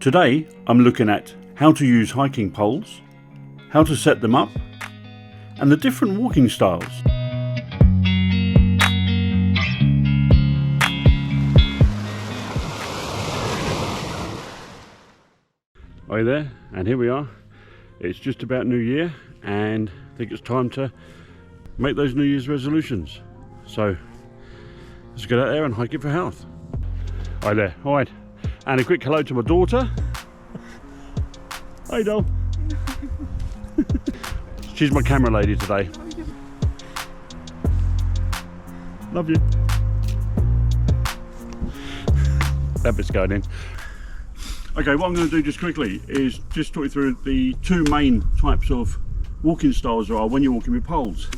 Today I'm looking at how to use hiking poles, how to set them up, and the different walking styles. Hi there, and here we are. It's just about New Year, and I think it's time to make those New Year's resolutions. So let's get out there and hike it for health. Hi there, alright. And a quick hello to my daughter. Hi doll. She's my camera lady today. Love you. That bit's going in. Okay, what I'm going to do just quickly is just talk you through the two main types of walking styles there are when you're walking with poles.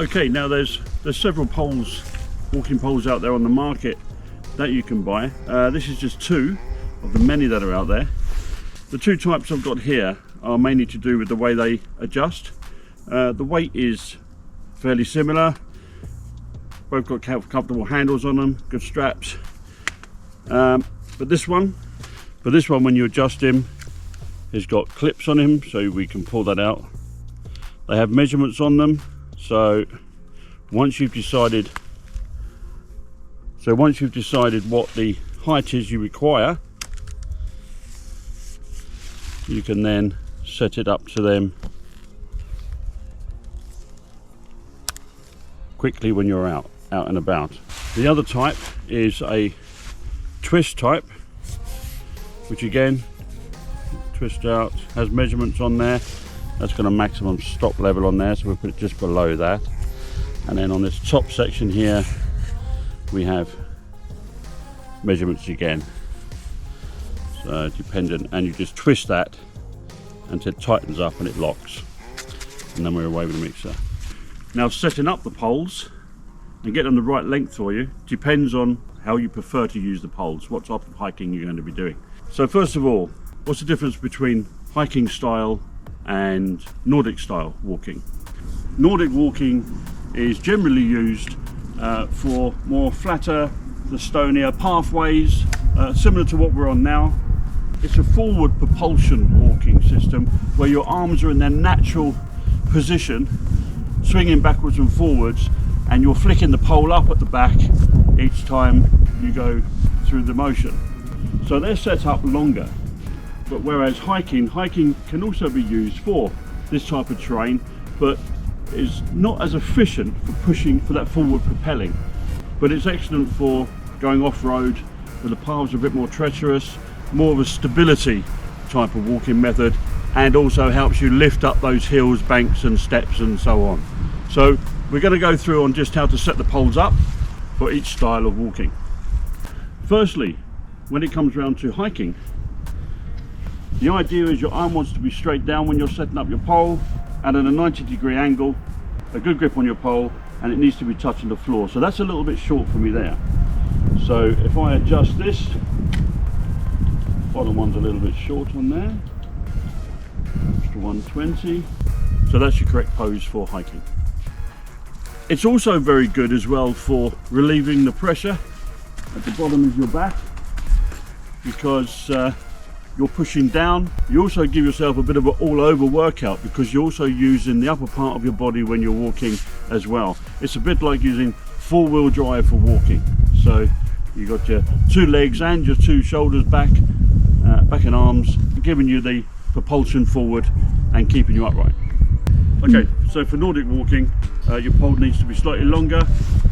Okay, now there's several poles, walking poles out there on the market that you can buy. This is just two of the many that are out there. The two types I've got here are mainly to do with the way they adjust. The weight is fairly similar. Both got comfortable handles on them, good straps. But this one when you adjust him, he's got clips on him, so we can pull that out. They have measurements on them. So once you've decided what the height is you require, you can then set it up to them quickly when you're out and about. The other type is a twist type, which again, twist out, has measurements on there. That's got a maximum stop level on there, so we'll put it just below that. And then on this top section here, we have measurements again. So dependent, and you just twist that until it tightens up and it locks. And then we're away with the mixer. Now setting up the poles and getting them the right length for you depends on how you prefer to use the poles, what type of hiking you're going to be doing. So first of all, what's the difference between hiking style and Nordic style walking? Nordic walking is generally used for more flatter, the stonier pathways, similar to what we're on now. It's a forward propulsion walking system where your arms are in their natural position, swinging backwards and forwards, and you're flicking the pole up at the back each time you go through the motion. So they're set up longer. But whereas hiking can also be used for this type of terrain, but is not as efficient for pushing for that forward propelling. But it's excellent for going off-road, where the paths are a bit more treacherous, more of a stability type of walking method, and also helps you lift up those hills, banks and steps and so on. So we're going to go through on just how to set the poles up for each style of walking. Firstly, when it comes round to hiking, the idea is your arm wants to be straight down when you're setting up your pole, and at a 90-degree angle, a good grip on your pole, and it needs to be touching the floor. So that's a little bit short for me there. So if I adjust this, bottom one's a little bit short on there, extra 120. So that's your correct pose for hiking. It's also very good as well for relieving the pressure at the bottom of your back, because you're pushing down. You also give yourself a bit of an all-over workout because you're also using the upper part of your body when you're walking as well. It's a bit like using four-wheel drive for walking. So you got your two legs and your two shoulders back and arms, giving you the propulsion forward and keeping you upright. Okay, so for Nordic walking, your pole needs to be slightly longer,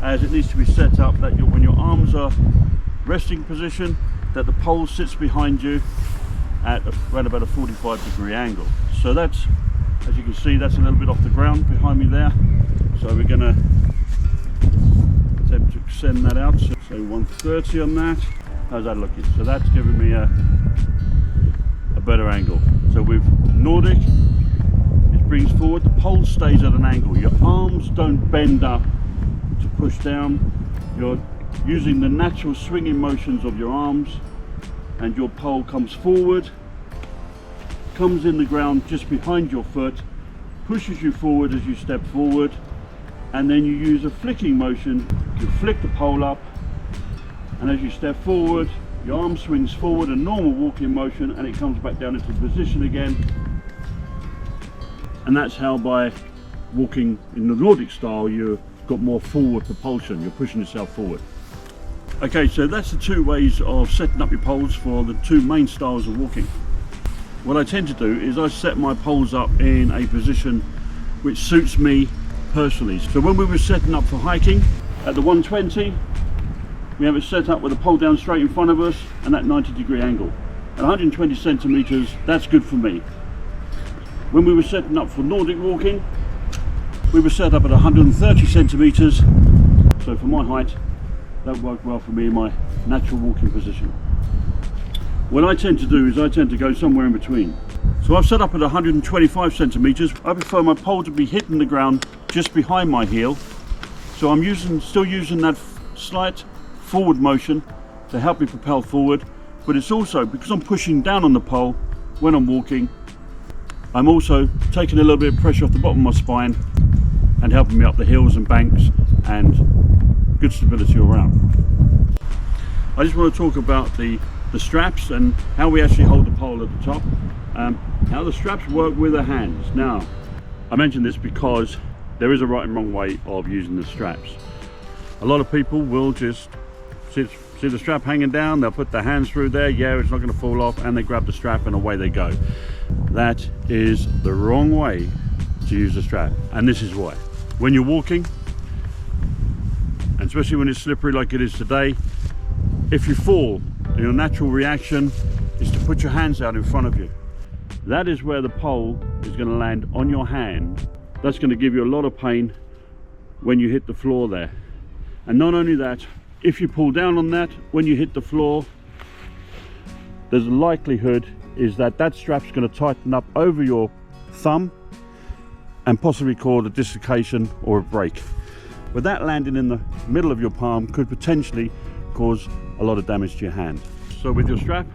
as it needs to be set up that when your arms are resting position, that the pole sits behind you at around about a 45-degree angle. So that's, as you can see, that's a little bit off the ground behind me there. So we're going to attempt to extend that out, so say 130 on that. How's that looking? So that's giving me a better angle. So with Nordic, it brings forward, the pole stays at an angle. Your arms don't bend up to push down. You're using the natural swinging motions of your arms, and your pole comes forward, comes in the ground just behind your foot, pushes you forward as you step forward, and then you use a flicking motion to flick the pole up, and as you step forward, your arm swings forward, a normal walking motion, and it comes back down into position again. And that's how, by walking in the Nordic style, you've got more forward propulsion, you're pushing yourself forward. Okay, so that's the two ways of setting up your poles for the two main styles of walking. What I tend to do is I set my poles up in a position which suits me personally. So when we were setting up for hiking at the 120, we have it set up with the pole down straight in front of us and that 90-degree angle. At 120 centimeters, that's good for me. When we were setting up for Nordic walking, we were set up at 130 centimeters. So for my height, that worked well for me in my natural walking position. What I tend to do is I tend to go somewhere in between. So I've set up at 125 centimeters. I prefer my pole to be hitting the ground just behind my heel. So I'm still using that slight forward motion to help me propel forward, but it's also because I'm pushing down on the pole when I'm walking, I'm also taking a little bit of pressure off the bottom of my spine and helping me up the hills and banks and good stability all around. I just want to talk about the straps and how we actually hold the pole at the top. How the straps work with the hands. Now, I mention this because there is a right and wrong way of using the straps. A lot of people will just see the strap hanging down, they'll put their hands through there, yeah, it's not going to fall off, and they grab the strap and away they go. That is the wrong way to use the strap, and this is why. When you're walking, and especially when it's slippery like it is today, if you fall, your natural reaction is to put your hands out in front of you. That is where the pole is going to land on your hand. That's going to give you a lot of pain when you hit the floor there. And not only that, if you pull down on that when you hit the floor, there's a likelihood is that that strap's going to tighten up over your thumb and possibly cause a dislocation or a break. But that landing in the middle of your palm could potentially cause a lot of damage to your hand. So with your strap,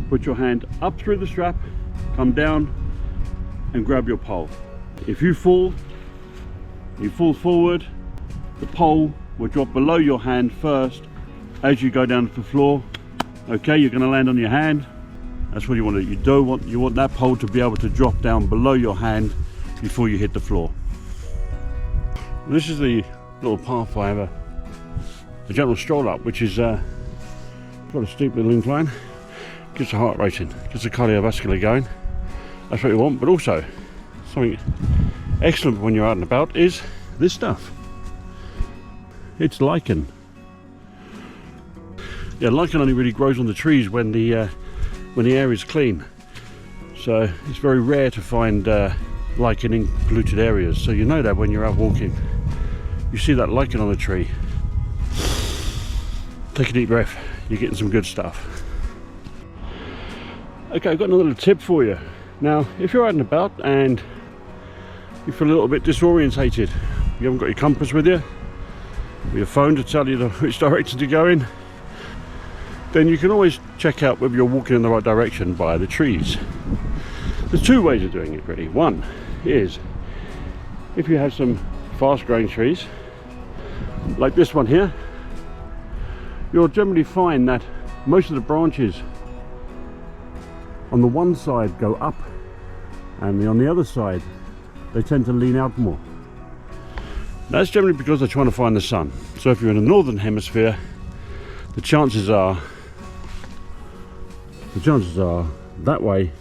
put your hand up through the strap, come down and grab your pole. If you fall forward, the pole will drop below your hand first as you go down to the floor. Okay, you're going to land on your hand. That's what you want to do. You want that pole to be able to drop down below your hand before you hit the floor. This is the little path I have a gentle stroll up, which is got a steep little incline. Gets the heart racing, gets the cardiovascular going. That's what you want. But also something excellent when you're out and about is this stuff. It's lichen. Yeah, lichen only really grows on the trees when the air is clean. So it's very rare to find lichen in polluted areas. So you know that when you're out walking, you see that lichen on the tree. Take a deep breath. You're getting some good stuff. Okay, I've got another little tip for you. Now, if you're out and about and you feel a little bit disorientated, you haven't got your compass with you, or your phone to tell you which direction to go in, then you can always check out whether you're walking in the right direction by the trees. There's two ways of doing it really. One is if you have some fast growing trees like this one here, you'll generally find that most of the branches on the one side go up and on the other side they tend to lean out more. That's generally because they're trying to find the sun. So if you're in the northern hemisphere, the chances are that way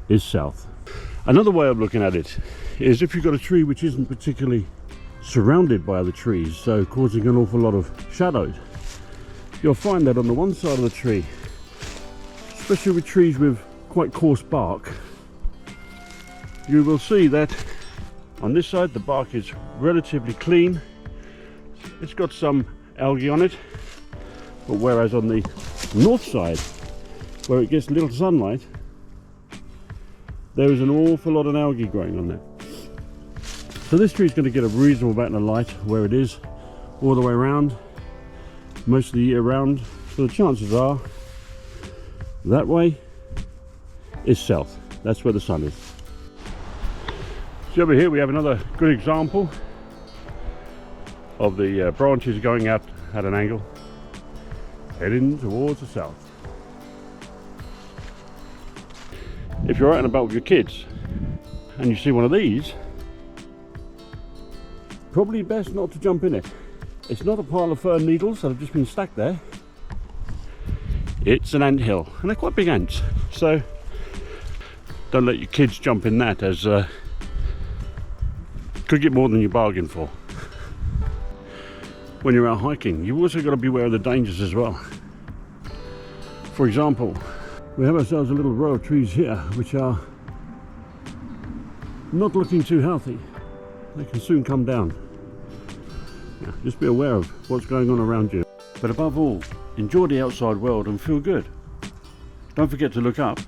is south. Another way of looking at it is if you've got a tree which isn't particularly surrounded by other trees, so causing an awful lot of shadows, you'll find that on the one side of the tree, especially with trees with quite coarse bark, you will see that on this side the bark is relatively clean. It's got some algae on it, but whereas on the north side, where it gets little sunlight, there is an awful lot of algae growing on there. So this tree is going to get a reasonable amount of light where it is, all the way around, most of the year round. So the chances are that way is south. That's where the sun is. So over here we have another good example of the branches going out at an angle, heading towards the south. If you're out and about with your kids and you see one of these, probably best not to jump in it. It's not a pile of fern needles that have just been stacked there. It's an ant hill, and they're quite big ants. So don't let your kids jump in that, as could get more than you bargained for. When you're out hiking, you've also got to be aware of the dangers as well. For example, we have ourselves a little row of trees here which are not looking too healthy. They can soon come down. Yeah, just be aware of what's going on around you. But above all, enjoy the outside world and feel good. Don't forget to look up.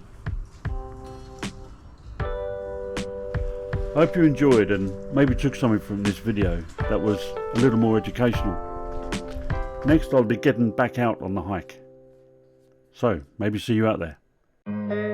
I hope you enjoyed and maybe took something from this video that was a little more educational. Next I'll be getting back out on the hike. So maybe see you out there.